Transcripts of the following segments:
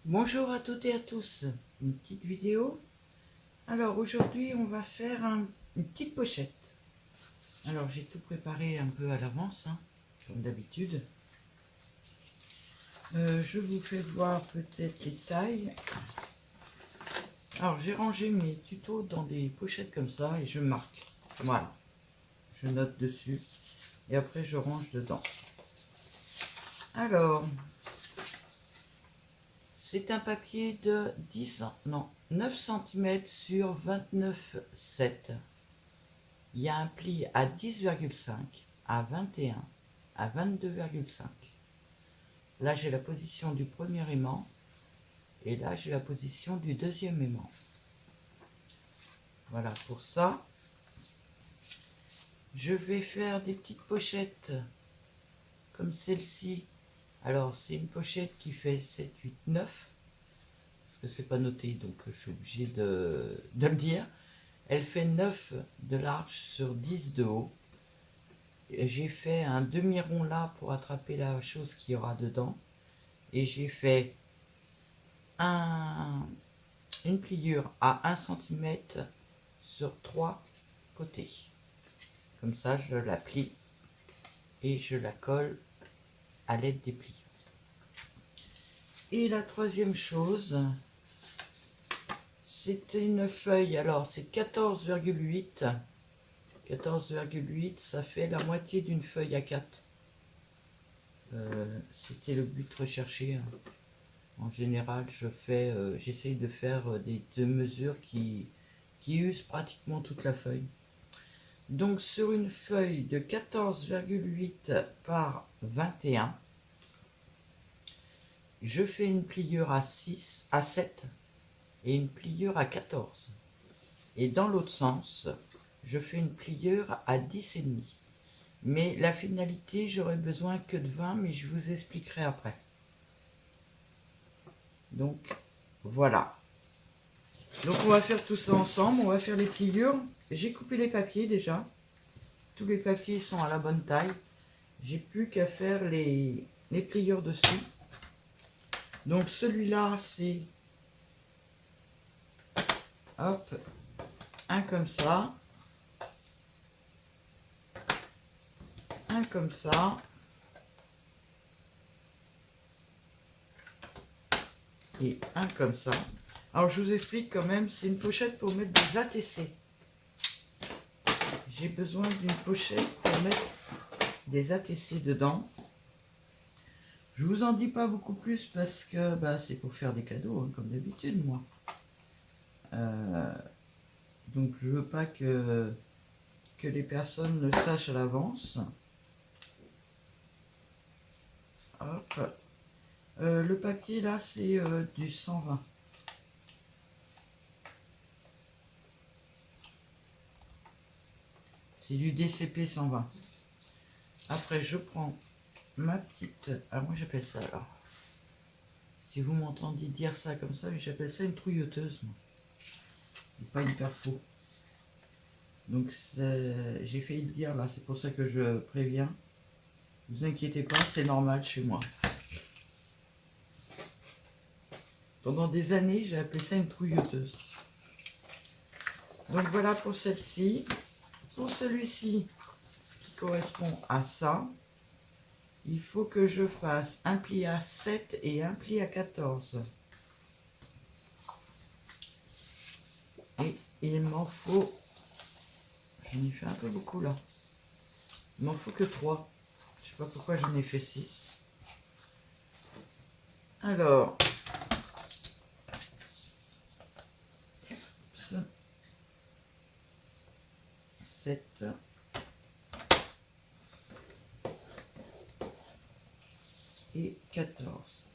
Bonjour à toutes et à tous, une petite vidéo. Alors aujourd'hui on va faire une petite pochette. Alors j'ai tout préparé un peu à l'avance, comme d'habitude. Je vous fais voir peut-être les tailles. Alors j'ai rangé mes tutos dans des pochettes comme ça et je marque. Voilà, je note dessus et après je range dedans. Alors, c'est un papier de 9 cm sur 29,7. Il y a un pli à 10,5, à 21, à 22,5. Là, j'ai la position du premier aimant et là, j'ai la position du deuxième aimant. Voilà pour ça. Je vais faire des petites pochettes comme celle-ci. Alors, c'est une pochette qui fait 7, 8, 9. Parce que c'est pas noté, donc je suis obligé de le dire. Elle fait 9 de large sur 10 de haut. J'ai fait un demi-rond là pour attraper la chose qu'il y aura dedans. Et j'ai fait une pliure à 1 cm sur 3 côtés. Comme ça, je la plie et je la colle à l'aide des pliures. Et la troisième chose, c'est une feuille. Alors, c'est 14,8. 14,8, ça fait la moitié d'une feuille A4. C'était le but recherché. En général, j'essaye de faire des mesures qui usent pratiquement toute la feuille. Donc sur une feuille de 14,8 par 21, je fais une pliure à 7 et une pliure à 14. Et dans l'autre sens, je fais une pliure à 10,5. Mais la finalité, j'aurais besoin que de 20, mais je vous expliquerai après. Donc voilà. Donc on va faire tout ça ensemble, on va faire les pliures. J'ai coupé les papiers déjà. Tous les papiers sont à la bonne taille. J'ai plus qu'à faire les pliures dessus. Donc celui-là, c'est hop, un comme ça, un comme ça, et un comme ça. Alors je vous explique quand même, c'est une pochette pour mettre des ATC. J'ai besoin d'une pochette pour mettre des ATC dedans. Je vous en dis pas beaucoup plus parce que c'est pour faire des cadeaux, comme d'habitude moi. Donc je veux pas que les personnes le sachent à l'avance. Hop. Le papier là c'est du 120. C'est du DCP 120. Après je prends ma petite... Ah moi j'appelle ça alors. Si vous m'entendez dire ça comme ça, j'appelle ça une trouilloteuse. Moi. Et pas une perfo. Donc j'ai failli le dire là, c'est pour ça que je préviens. Ne vous inquiétez pas, c'est normal chez moi. Pendant des années, j'ai appelé ça une trouilloteuse. Donc voilà pour celle-ci. Pour celui-ci, ce qui correspond à ça, il faut que je fasse un pli à 7 et un pli à 14. Et il m'en faut... J'en ai fait un peu beaucoup là. Il m'en faut que 3. Je sais pas pourquoi j'en ai fait 6. Alors... 7 et 14.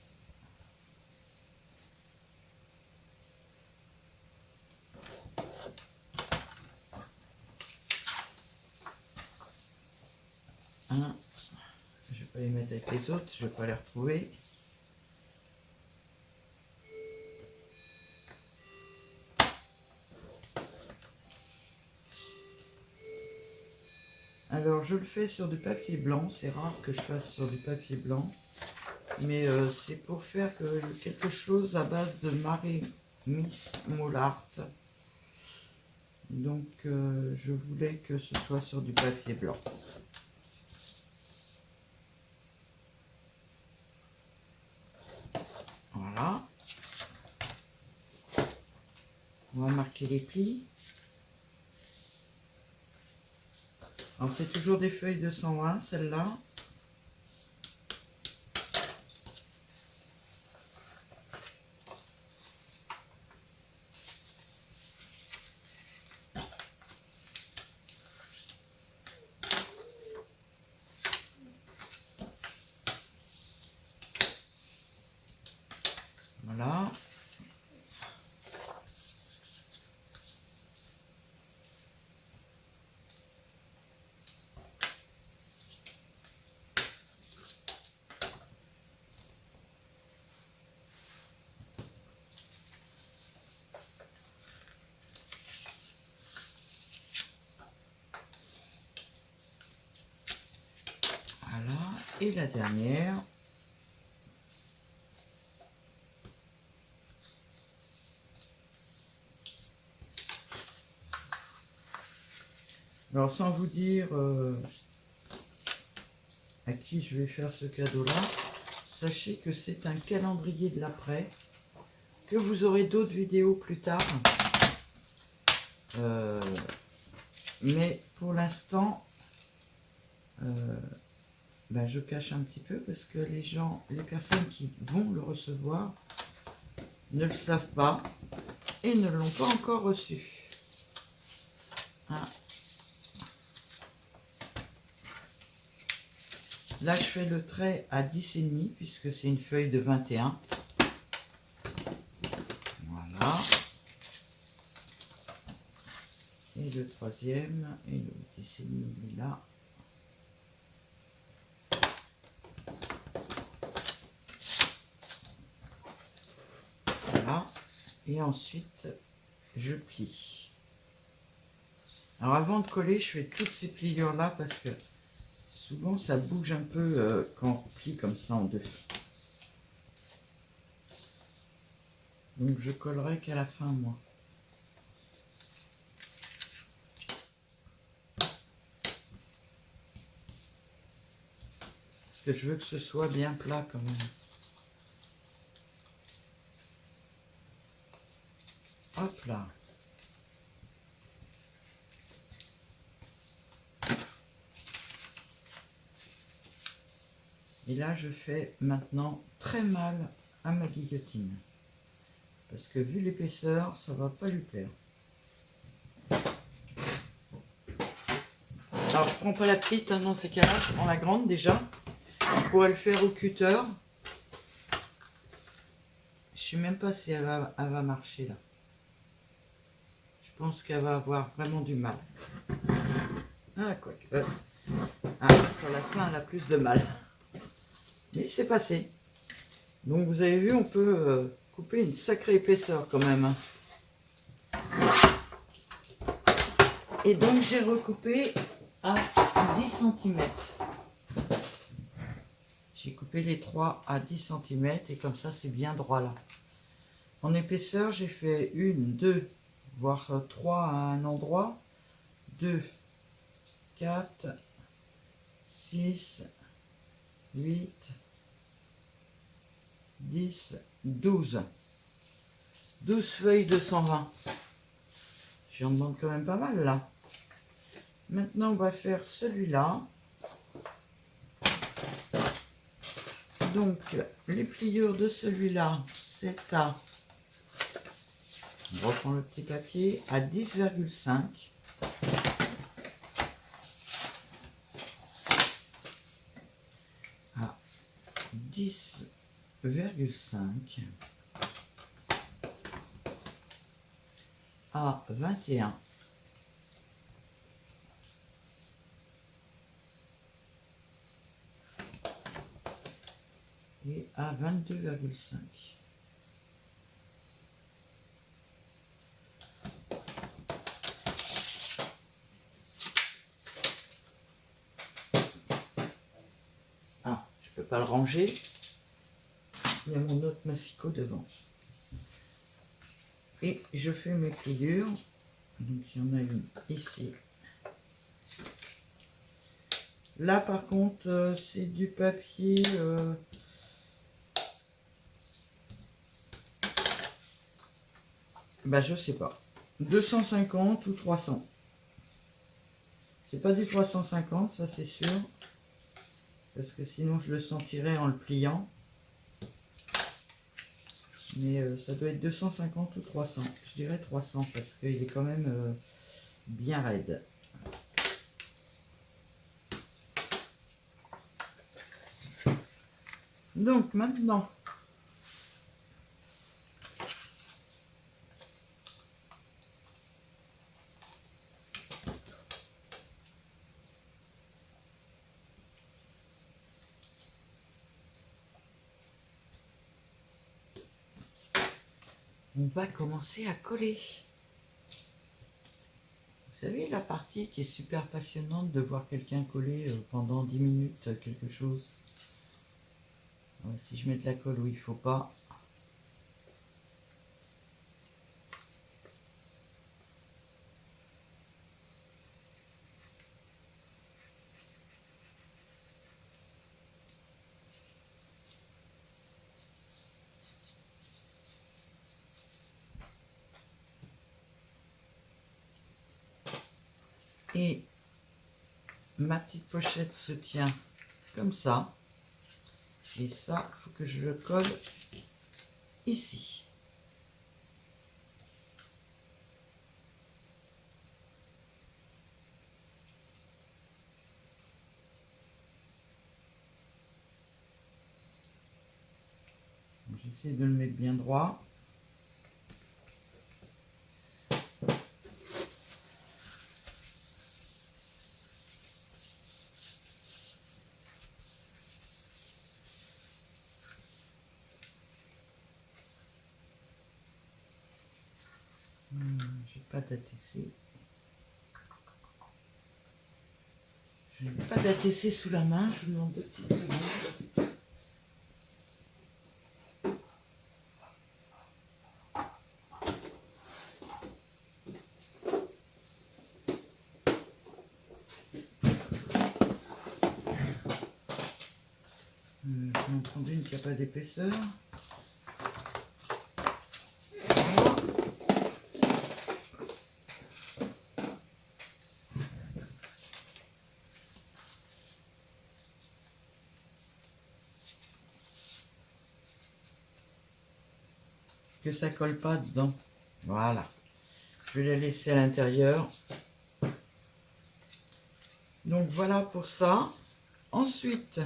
Je vais pas les mettre avec les autres, je vais pas les retrouver. Alors je le fais sur du papier blanc, c'est rare que je fasse sur du papier blanc. Mais c'est pour faire quelque chose à base de Marie Miss Moulart. Donc je voulais que ce soit sur du papier blanc. Voilà. On va marquer les plis. Alors c'est toujours des feuilles de 120, celle-là. Voilà. Voilà. Et la dernière. Alors sans vous dire à qui je vais faire ce cadeau-là, sachez que c'est un calendrier de l'après, que vous aurez d'autres vidéos plus tard. Mais pour l'instant, je cache un petit peu parce que les personnes qui vont le recevoir ne le savent pas et ne l'ont pas encore reçu. Hein. Là, je fais le trait à 10,5 puisque c'est une feuille de 21. Voilà. Et le troisième, et le 10,5 est là. Voilà. Et ensuite, je plie. Alors avant de coller, je fais toutes ces pliures là parce que souvent ça bouge un peu quand on plie comme ça en deux. Donc je collerai qu'à la fin moi. Parce que je veux que ce soit bien plat quand même. Hop là. Et là, je fais maintenant très mal à ma guillotine. Parce que vu l'épaisseur, ça va pas lui plaire. Alors, je prends pas la petite, hein, dans ces cas-là, je prends la grande déjà. Je pourrais le faire au cutter. Je sais même pas si elle va marcher là. Je pense qu'elle va avoir vraiment du mal. Ah, quoi que. Sur la fin, elle a plus de mal. Mais c'est passé. Donc vous avez vu, on peut couper une sacrée épaisseur quand même. Et donc j'ai recoupé à 10 cm. J'ai coupé les trois à 10 cm et comme ça c'est bien droit là. En épaisseur, j'ai fait 1, 2, voire 3 à un endroit. 2, 4, 6, 8, 10, 12. 12 feuilles de 120. J'en demande quand même pas mal là. Maintenant, on va faire celui-là. Donc, les pliures de celui-là, c'est à... On reprend le petit papier à 10,5. À 10,5. À 21. Et à 22,5. Ah, je peux pas le ranger. Il y a mon autre massicot devant. Et je fais mes pliures. Donc il y en a une ici. Là par contre c'est du papier bah je sais pas. 250 ou 300. C'est pas du 350, ça c'est sûr. Parce que sinon je le sentirais en le pliant. Mais ça doit être 250 ou 300. Je dirais 300 parce qu'il est quand même bien raide. Donc maintenant, on va commencer à coller. Vous savez la partie qui est super passionnante de voir quelqu'un coller pendant 10 minutes quelque chose. Si je mets de la colle où il ne faut pas. Et ma petite pochette se tient comme ça. Et ça, il faut que je le colle ici. J'essaie de le mettre bien droit. J'ai pas d'ATC. Je n'ai pas d'ATC sous la main, je vous demande 2 petites secondes. Je vais en prendre une qui n'a pas d'épaisseur. Que ça colle pas dedans. Voilà. Je vais la laisser à l'intérieur. Donc voilà pour ça. Ensuite,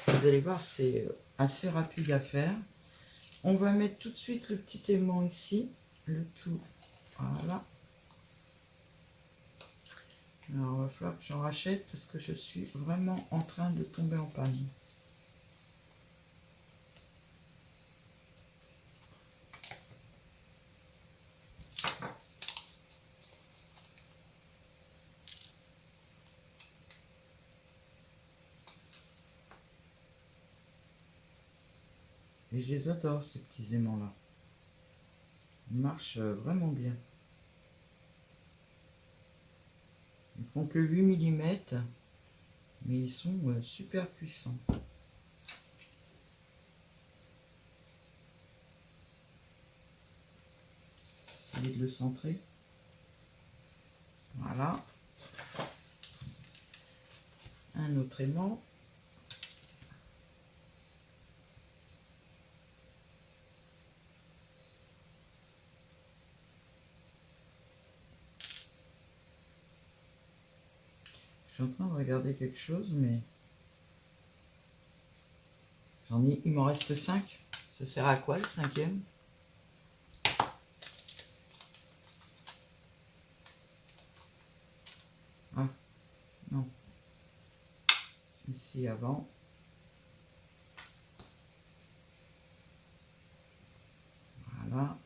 vous allez voir, c'est assez rapide à faire. On va mettre tout de suite le petit aimant ici. Le tout. Voilà. Alors, il va falloir que j'en rachète parce que je suis vraiment en train de tomber en panne. Et je les adore, ces petits aimants-là. Ils marchent vraiment bien. Ils font que 8 mm, mais ils sont super puissants. Essayez de le centrer. Voilà. Un autre aimant. Je suis en train de regarder quelque chose, mais il m'en reste 5. Ça sert à quoi le 5e? Ah, non. Ici avant. Voilà.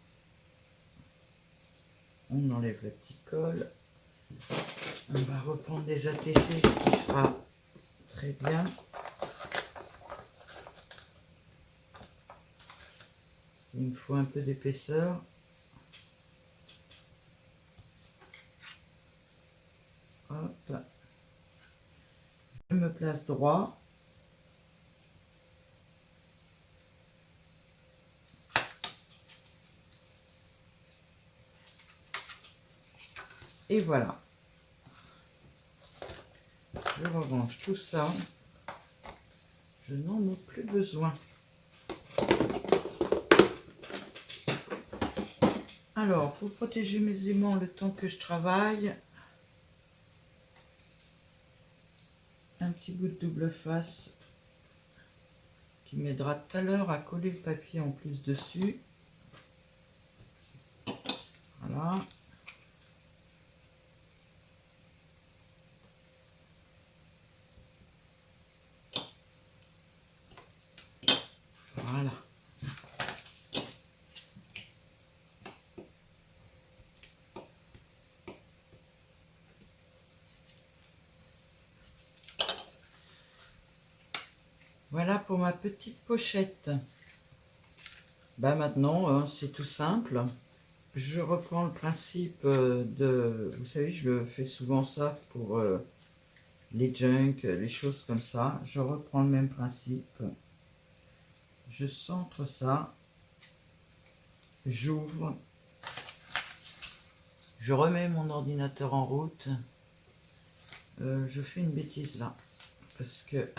On enlève la petite colle. On va reprendre des ATC, ce qui sera très bien. Il me faut un peu d'épaisseur. Hop. Je me place droit. Et voilà. Je rerange tout ça. Je n'en ai plus besoin. Alors, pour protéger mes aimants le temps que je travaille, un petit bout de double face qui m'aidera tout à l'heure à coller le papier en plus dessus. Voilà. Voilà. Voilà pour ma petite pochette. Bah maintenant, c'est tout simple. Je reprends le principe de... Vous savez, je fais souvent ça pour les junk, les choses comme ça. Je reprends le même principe. Je centre ça. J'ouvre. Je remets mon ordinateur en route. Je fais une bêtise là. Parce que...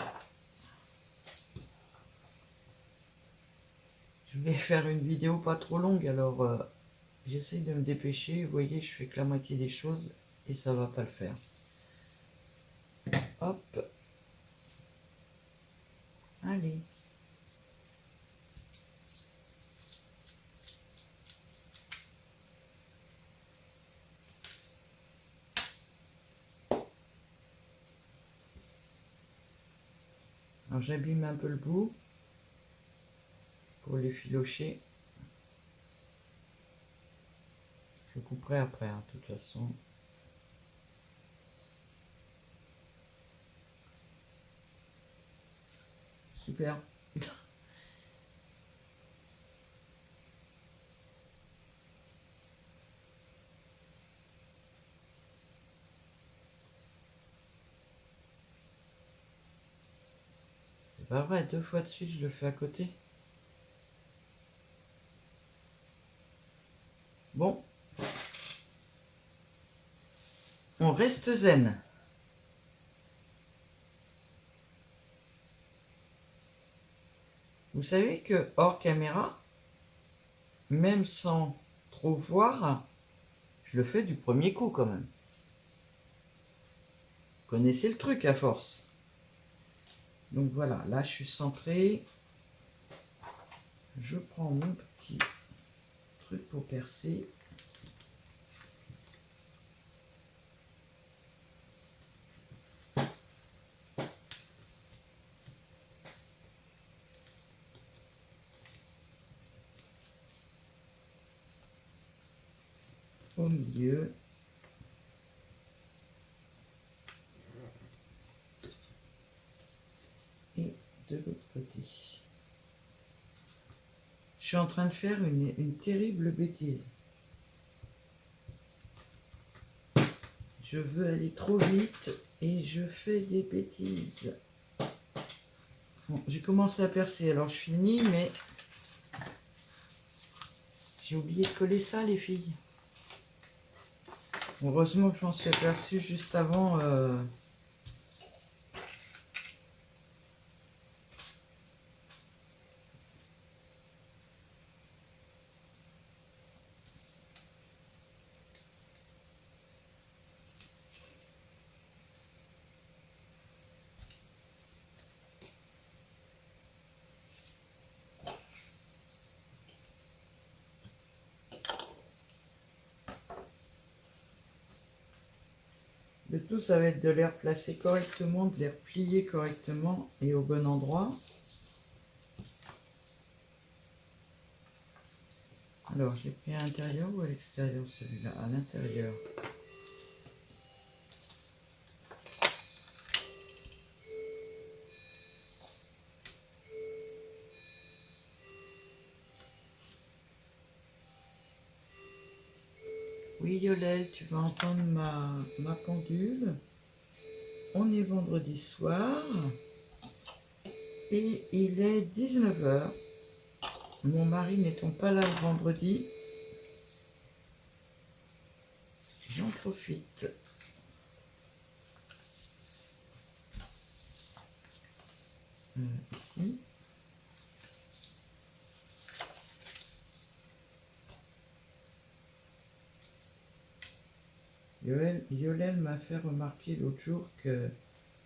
je vais faire une vidéo pas trop longue, alors j'essaye de me dépêcher. Vous voyez, je fais que la moitié des choses et ça va pas le faire. Hop. Allez. Alors j'abîme un peu le bout pour les filocher. Je couperai après, hein, de toute façon. Super. C'est pas vrai, 2 fois de suite je le fais à côté. Bon. On reste zen. Vous savez que hors caméra, même sans trop voir, je le fais du premier coup quand même. Vous connaissez le truc à force. Donc voilà, là je suis centré. Je prends mon petit truc pour percer. Au milieu. Et de l'autre côté. Je suis en train de faire une terrible bêtise. Je veux aller trop vite et je fais des bêtises. Bon, j'ai commencé à percer, alors je finis, mais j'ai oublié de coller ça, les filles. Heureusement que je m'en suis aperçue juste avant. Le tout, ça va être de les replacer correctement, de les replier correctement et au bon endroit. Alors, je l'ai pris à l'intérieur ou à l'extérieur, celui-là? À l'intérieur. Oui, Yolel, tu vas entendre ma pendule. On est vendredi soir et il est 19h. Mon mari n'étant pas là le vendredi, j'en profite. Ici. Yolel m'a fait remarquer l'autre jour que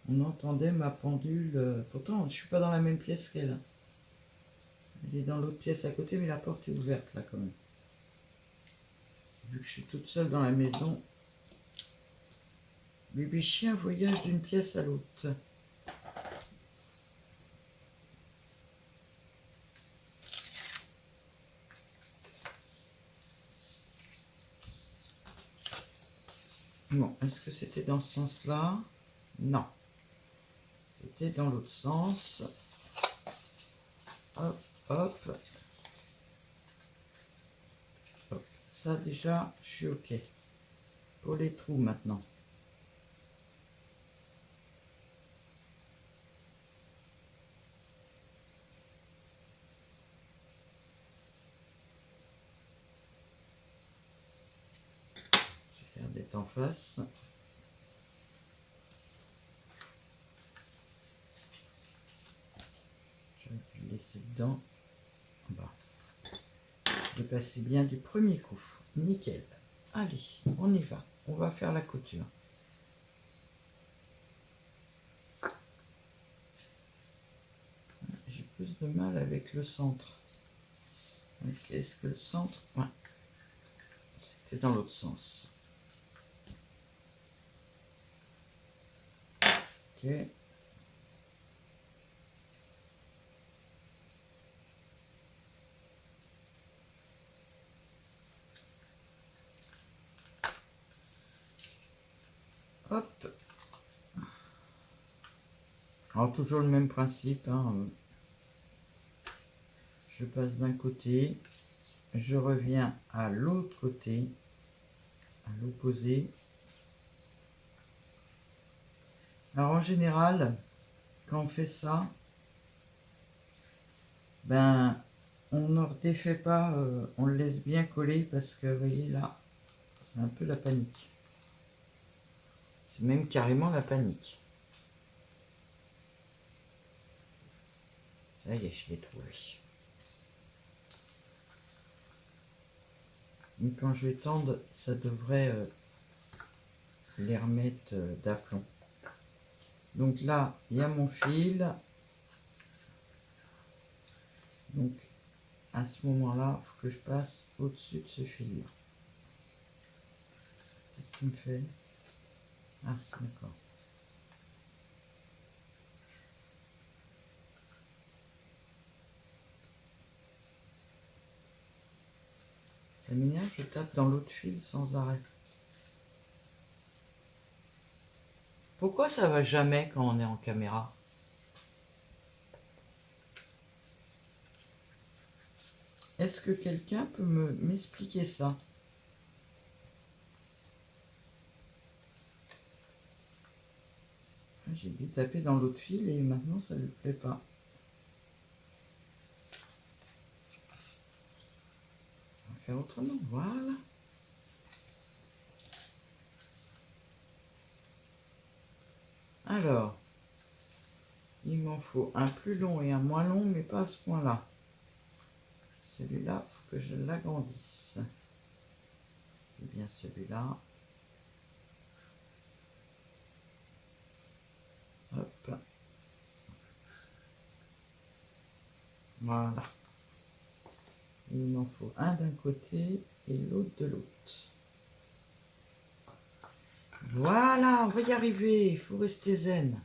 on entendait ma pendule. Pourtant, je ne suis pas dans la même pièce qu'elle. Elle est dans l'autre pièce à côté, mais la porte est ouverte là quand même. Vu que je suis toute seule dans la maison, bébé chien voyage d'une pièce à l'autre. Bon, est-ce que c'était dans ce sens-là? Non. C'était dans l'autre sens. Hop, hop. Hop. Ça déjà, je suis OK. Pour les trous maintenant. Je vais faire d'être en face. Je vais le laisser dedans. En bas. Je vais passer bien du premier coup. Nickel. Allez, on y va. On va faire la couture. J'ai plus de mal avec le centre. Est-ce que le centre... Ouais. C'était dans l'autre sens. Ok. Hop. Alors toujours le même principe. Hein. Je passe d'un côté. Je reviens à l'autre côté. À l'opposé. Alors en général, quand on fait ça, ben on ne défait pas, on le laisse bien coller parce que vous voyez là, c'est un peu la panique. C'est même carrément la panique. Ça y est, je l'ai trouvé. Mais quand je vais tendre, ça devrait les remettre d'aplomb. Donc là, il y a mon fil. Donc à ce moment-là, il faut que je passe au-dessus de ce fil-là. Qu'est-ce qu'il me fait? Ah, d'accord. Ça m'énerve, je tape dans l'autre fil sans arrêt. Pourquoi ça va jamais quand on est en caméra? Est-ce que quelqu'un peut m'expliquer ça? J'ai dû taper dans l'autre fil et maintenant ça ne lui plaît pas. On va faire autrement, voilà. Alors, il m'en faut un plus long et un moins long, mais pas à ce point-là. Celui-là, il faut que je l'agrandisse. C'est bien celui-là. Hop. Voilà. Il m'en faut un d'un côté et l'autre de l'autre. Voilà, on va y arriver. Il faut rester zen.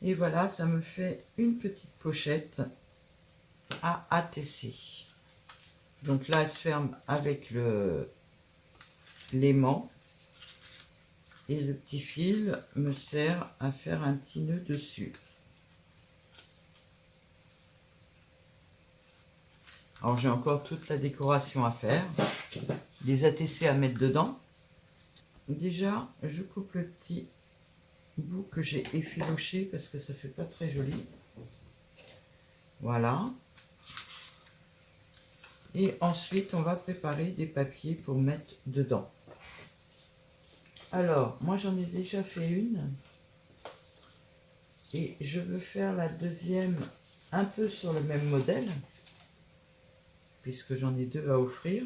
Et voilà, ça me fait une petite pochette à ATC. Donc là, elle se ferme avec l'aimant. Et le petit fil me sert à faire un petit nœud dessus. Alors j'ai encore toute la décoration à faire. Des ATC à mettre dedans. Déjà, je coupe le petit bout que j'ai effiloché parce que ça fait pas très joli. Voilà. Et ensuite, on va préparer des papiers pour mettre dedans. Alors, moi j'en ai déjà fait une. Et je veux faire la deuxième un peu sur le même modèle. Puisque j'en ai deux à offrir.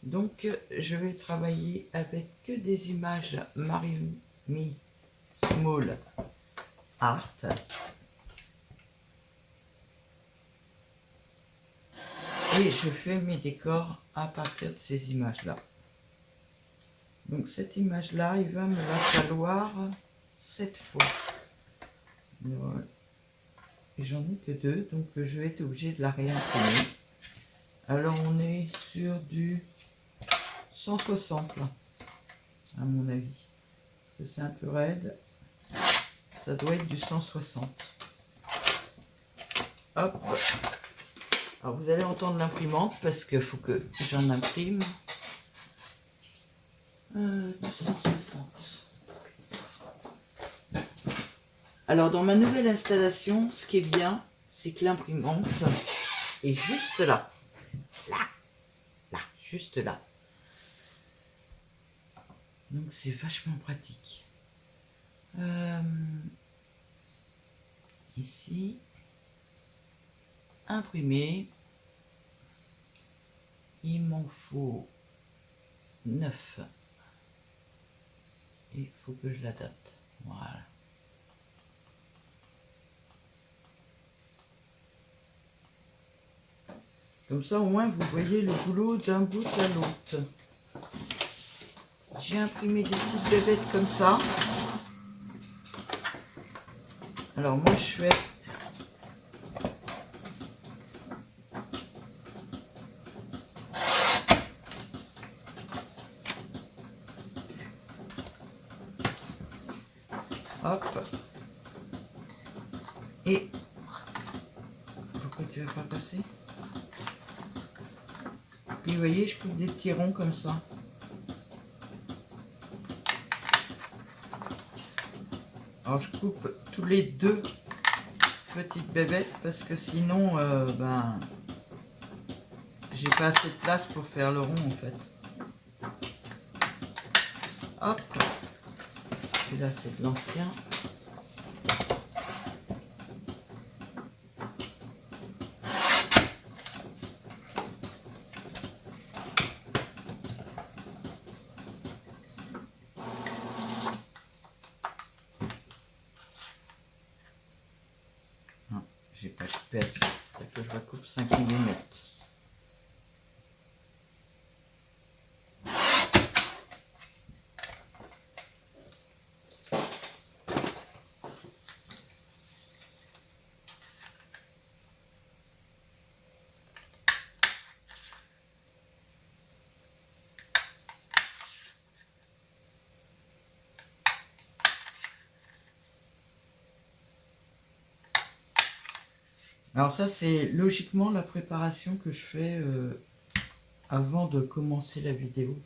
Donc, je vais travailler avec que des images Mariumi Small Art. Et je fais mes décors à partir de ces images-là. Donc, cette image-là, il va me la falloir 7 fois. J'en ai que 2, donc je vais être obligée de la réimprimer. Alors, on est sur du 160, là, à mon avis. Parce que c'est un peu raide. Ça doit être du 160. Hop. Alors vous allez entendre l'imprimante parce qu'il faut que j'en imprime. 260. Alors dans ma nouvelle installation, ce qui est bien, c'est que l'imprimante est juste là. Là, juste là. Donc c'est vachement pratique. Ici, imprimer. Il m'en faut 9. Et il faut que je l'adapte. Voilà. Comme ça, au moins, vous voyez le boulot d'un bout à l'autre. J'ai imprimé des petites bébêtes comme ça. Alors, moi, je fais... Hop. Et... Pourquoi tu vas pas passer? Puis, vous voyez, je coupe des petits ronds comme ça. Alors, je coupe tous les deux petites bébêtes parce que sinon, ben, j'ai pas assez de place pour faire le rond en fait. Hop. Celui-là, c'est de l'ancien. Non, j'ai pas coupé assez. Il faut que je recoupe 5 mm. Alors ça, c'est logiquement la préparation que je fais avant de commencer la vidéo.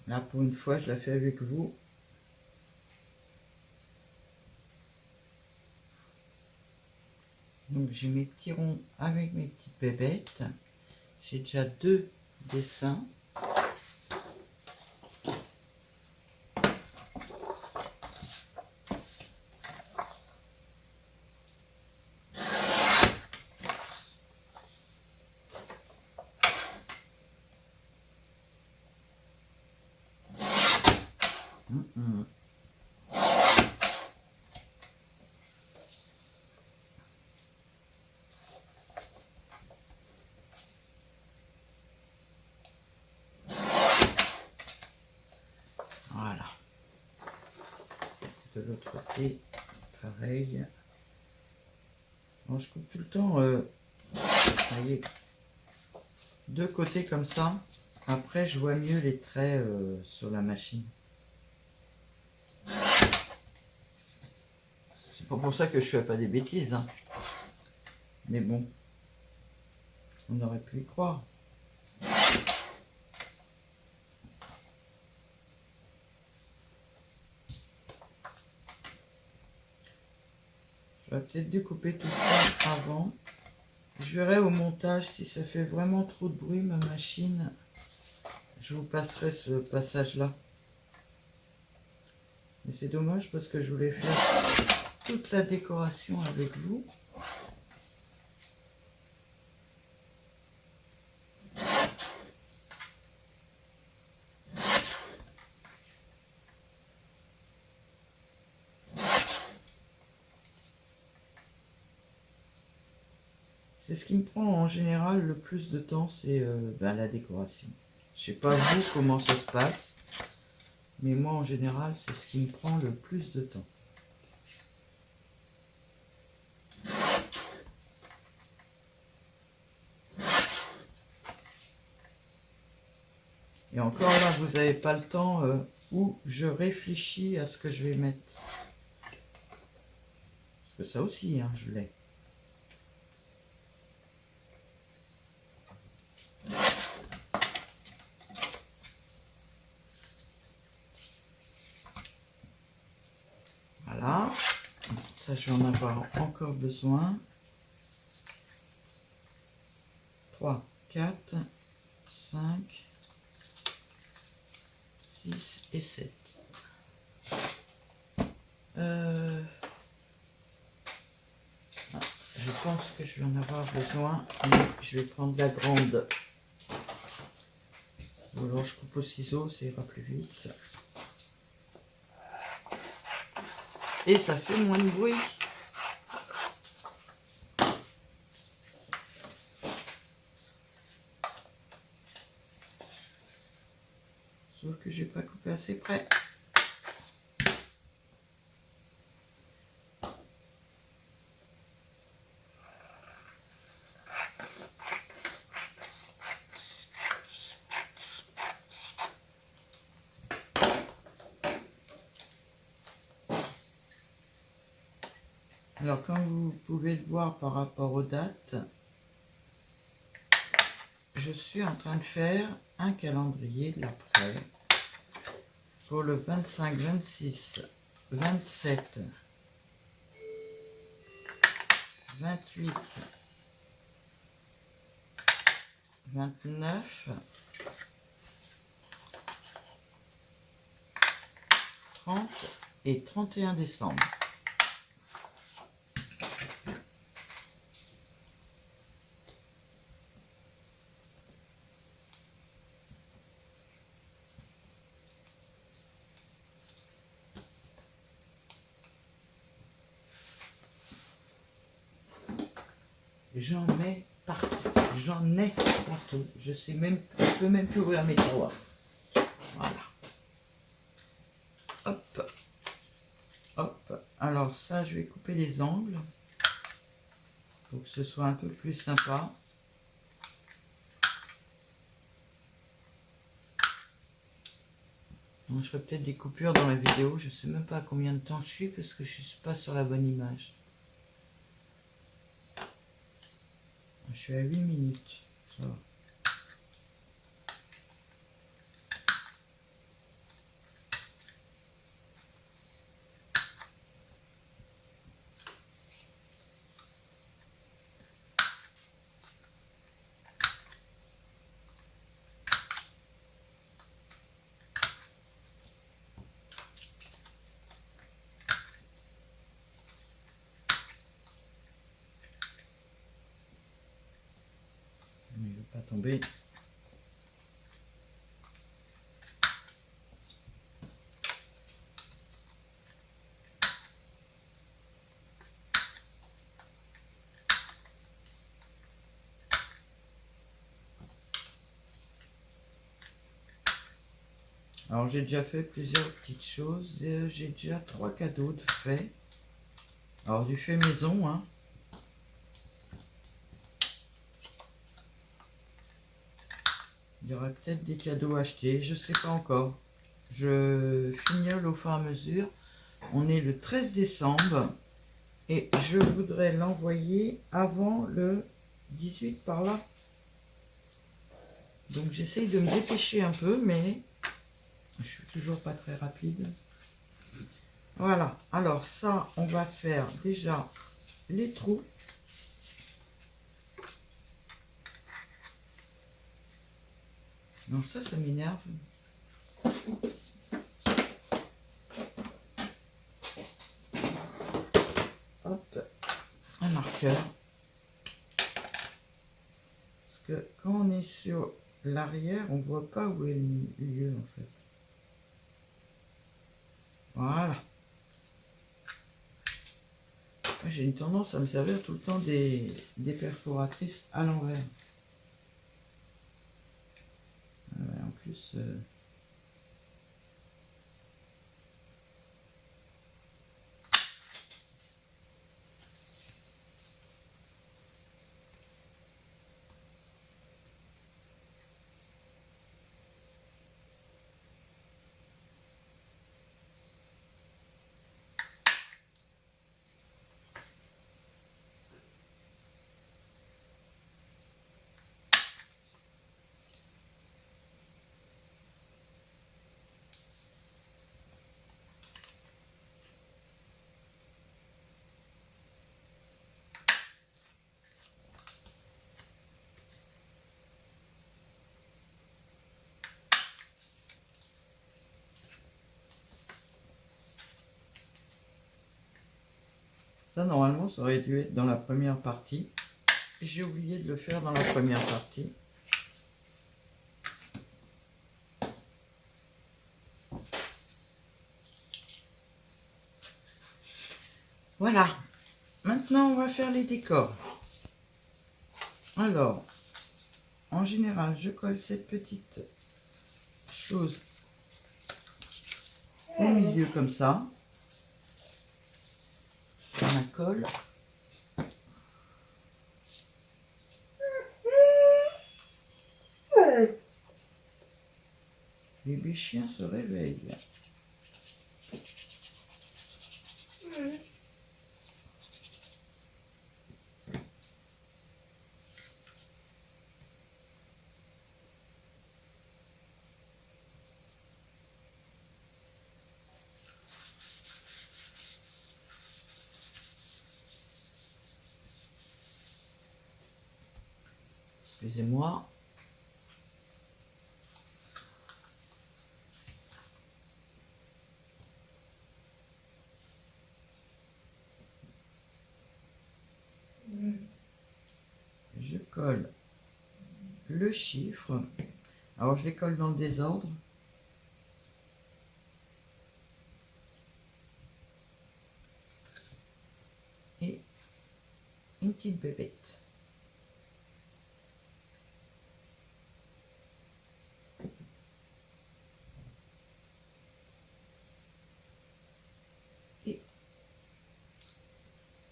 Là, pour une fois, je la fais avec vous. Donc, j'ai mes petits ronds avec mes petites bébêtes. J'ai déjà 2 dessins. Voilà. De l'autre côté, pareil. Bon, je coupe tout le temps Ça y est. Deux côtés comme ça. Après, je vois mieux les traits sur la machine. C'est pas pour ça que je fais pas des bêtises, hein. Mais bon, on aurait pu y croire. J'aurais peut-être dû couper tout ça avant. Je verrai au montage si ça fait vraiment trop de bruit ma machine. Je vous passerai ce passage-là. Mais c'est dommage parce que je voulais faire toute la décoration avec vous. C'est ce qui me prend en général le plus de temps, c'est la décoration. Je sais pas vous comment ça se passe, mais moi en général c'est ce qui me prend le plus de temps. Et encore là, vous n'avez pas le temps où je réfléchis à ce que je vais mettre. Parce que ça aussi, hein, je l'ai. Voilà. Ça, je vais en avoir encore besoin. 3, 4, 5, 6 et 7. Je pense que je vais en avoir besoin, mais je vais prendre la grande. Ou alors je coupe au ciseau, ça ira plus vite. Et ça fait moins de bruit. Sauf que j'ai pas coupé assez près. Alors, comme vous pouvez le voir par rapport aux dates, je suis en train de faire un calendrier de l'après pour le 25, 26, 27, 28, 29, 30 et 31 décembre. J'en mets partout. J'en ai partout. Je sais même, je peux même plus ouvrir mes tiroirs. Voilà. Hop. Hop. Alors ça, je vais couper les angles pour que ce soit un peu plus sympa. Donc, je ferai peut-être des coupures dans la vidéo. Je sais même pas à combien de temps je suis parce que je suis pas sur la bonne image. Je suis à 8 minutes. Ça va. Il ne veut pas tomber. Alors j'ai déjà fait plusieurs petites choses. J'ai déjà 3 cadeaux de fait. Alors du fait maison, hein. Il y aura peut-être des cadeaux achetés, je ne sais pas encore. Je fignole au fur et à mesure. On est le 13 décembre et je voudrais l'envoyer avant le 18 par là. Donc j'essaye de me dépêcher un peu, mais je suis toujours pas très rapide. Voilà, alors ça, on va faire déjà les trous. Non, ça m'énerve. Hop, un marqueur. Parce que quand on est sur l'arrière, on voit pas où est le milieu en fait. Voilà. J'ai une tendance à me servir tout le temps des perforatrices à l'envers. En plus... Ça, normalement, ça aurait dû être dans la première partie. J'ai oublié de le faire dans la première partie. Voilà. Maintenant, on va faire les décors. Alors, en général, je colle cette petite chose au milieu comme ça. Je la colle. Bébé chien se réveille. Excusez-moi. Je colle le chiffre. Alors, je les colle dans le désordre. Et une petite bébête. Et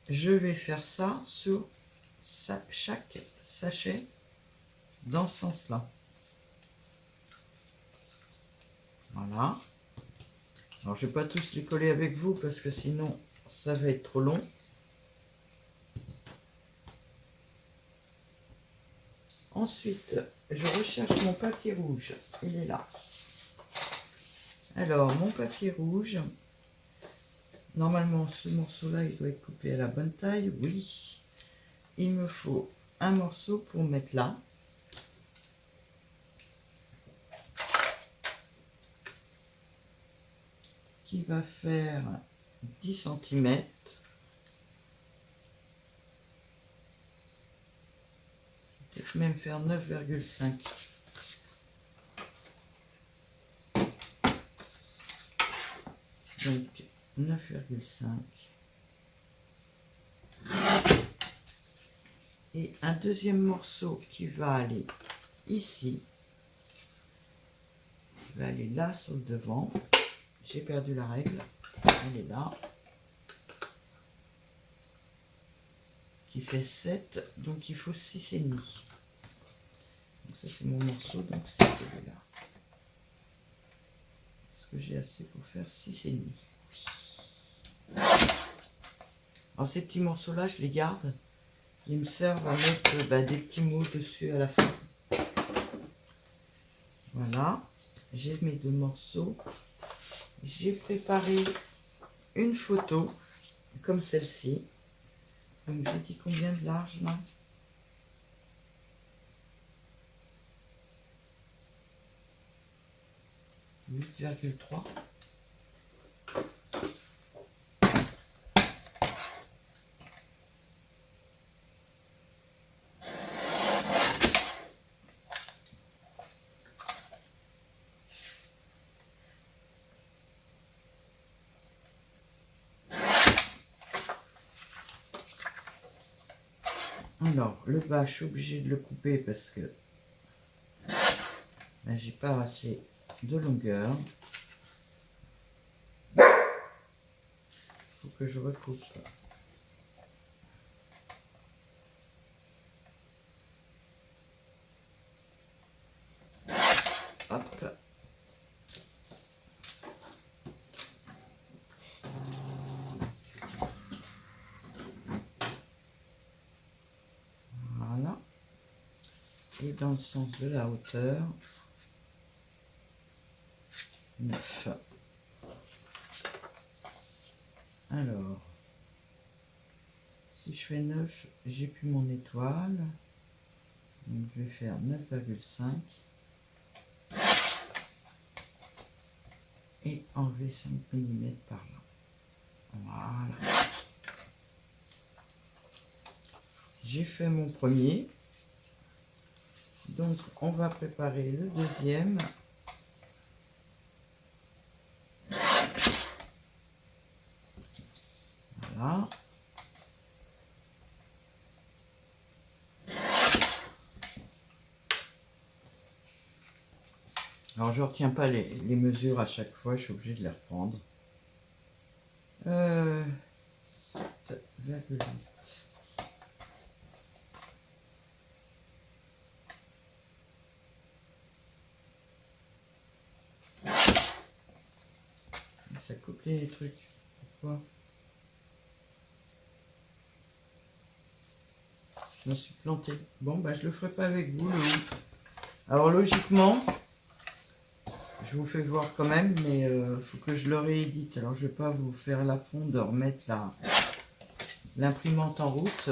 je vais faire ça sur chaque sachet dans ce sens-là. Voilà. Alors, je ne vais pas tous les coller avec vous parce que sinon, ça va être trop long. Ensuite, je recherche mon papier rouge. Il est là. Alors, mon papier rouge, normalement, ce morceau-là, il doit être coupé à la bonne taille. Oui. Il me faut un morceau pour mettre là. Qui va faire 10 cm. Peut-être même faire 9,5. Donc 9,5. Et un deuxième morceau qui va aller ici. Qui va aller là sur le devant. J'ai perdu la règle. Elle est là. Qui fait 7. Donc il faut 6,5. Donc ça c'est mon morceau, donc c'est celui-là. Est-ce que j'ai assez pour faire 6,5? Oui. Alors ces petits morceaux là, je les garde. Ils me servent à mettre des petits mots dessus à la fin. Voilà, j'ai mes 2 morceaux. J'ai préparé une photo comme celle-ci. Donc j'ai dit combien de large là? 8,3. Alors, le bas, je suis obligée de le couper parce que là, j'ai pas assez de longueur. Il faut que je recoupe. Hop. Voilà. Et dans le sens de la hauteur, 9. Alors, si je fais 9, j'ai plus mon étoile. Donc je vais faire 9,5. Et enlever 5 mm par là. Voilà. J'ai fait mon premier. Donc on va préparer le deuxième. Voilà. Alors je retiens pas les mesures à chaque fois, je suis obligée de les reprendre. 7,8. Ça coupe les trucs. Pourquoi? Je me suis plantée. Bon, bah je le ferai pas avec vous, le haut. Alors logiquement, je vous fais voir quand même, mais faut que je le réédite. Alors je vais pas vous faire l'affront de remettre l'imprimante en route.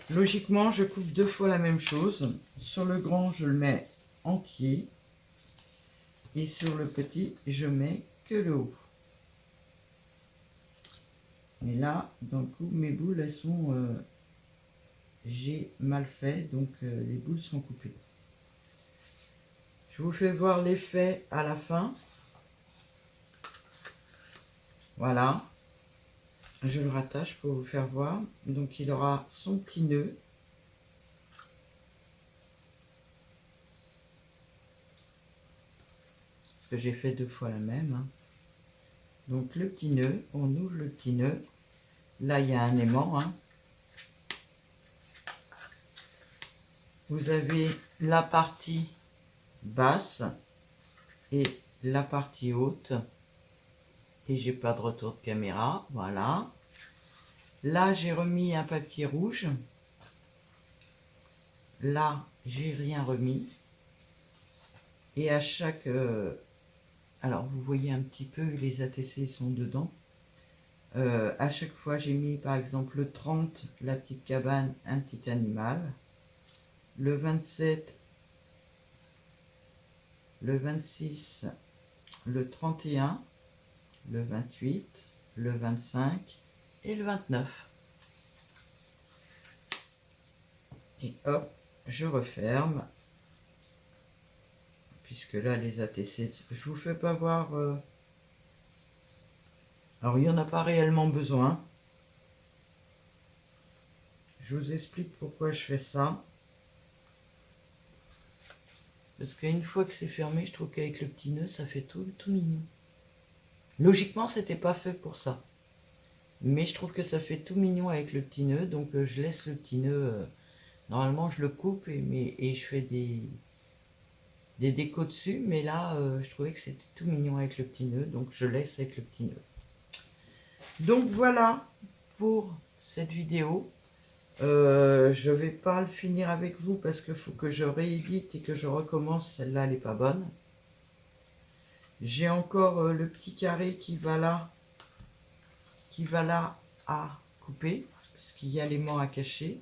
Logiquement, je coupe 2 fois la même chose. Sur le grand, je le mets entier. Et sur le petit, je mets que le haut. Mais là, dans le coup, mes boules, elles sont... j'ai mal fait, donc les boules sont coupées. Je vous fais voir l'effet à la fin. Voilà. Je le rattache pour vous faire voir. Donc il aura son petit nœud. Parce que j'ai fait 2 fois la même. Hein. Donc le petit nœud, on ouvre le petit nœud. Là il y a un aimant. Hein. Vous avez la partie basse et la partie haute. Et j'ai pas de retour de caméra. Voilà. Là j'ai remis un papier rouge. Là j'ai rien remis. Et à chaque... alors vous voyez un petit peu, les ATC sont dedans. À chaque fois j'ai mis par exemple le 30, la petite cabane, un petit animal. Le 27, le 26, le 31, le 28, le 25 et le 29. Et hop, je referme. Puisque là, les ATC, je vous fais pas voir... Alors, il n'y en a pas réellement besoin. Je vous explique pourquoi je fais ça. Parce qu'une fois que c'est fermé, je trouve qu'avec le petit nœud, ça fait tout mignon. Logiquement, c'était pas fait pour ça. Mais je trouve que ça fait tout mignon avec le petit nœud. Donc, je laisse le petit nœud Normalement, je le coupe et je fais des décos dessus, mais là, je trouvais que c'était tout mignon avec le petit nœud, donc je laisse avec le petit nœud. Donc voilà pour cette vidéo. Je vais pas le finir avec vous parce qu'il faut que je réédite et que je recommence. Celle-là, elle n'est pas bonne. J'ai encore le petit carré qui va là à couper, parce qu'il y a l'aimant à cacher.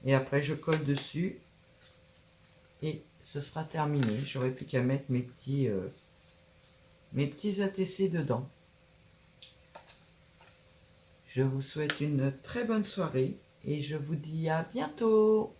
Et après, je colle dessus et ce sera terminé. J'aurai plus qu'à mettre mes petits ATC dedans. Je vous souhaite une très bonne soirée et je vous dis à bientôt.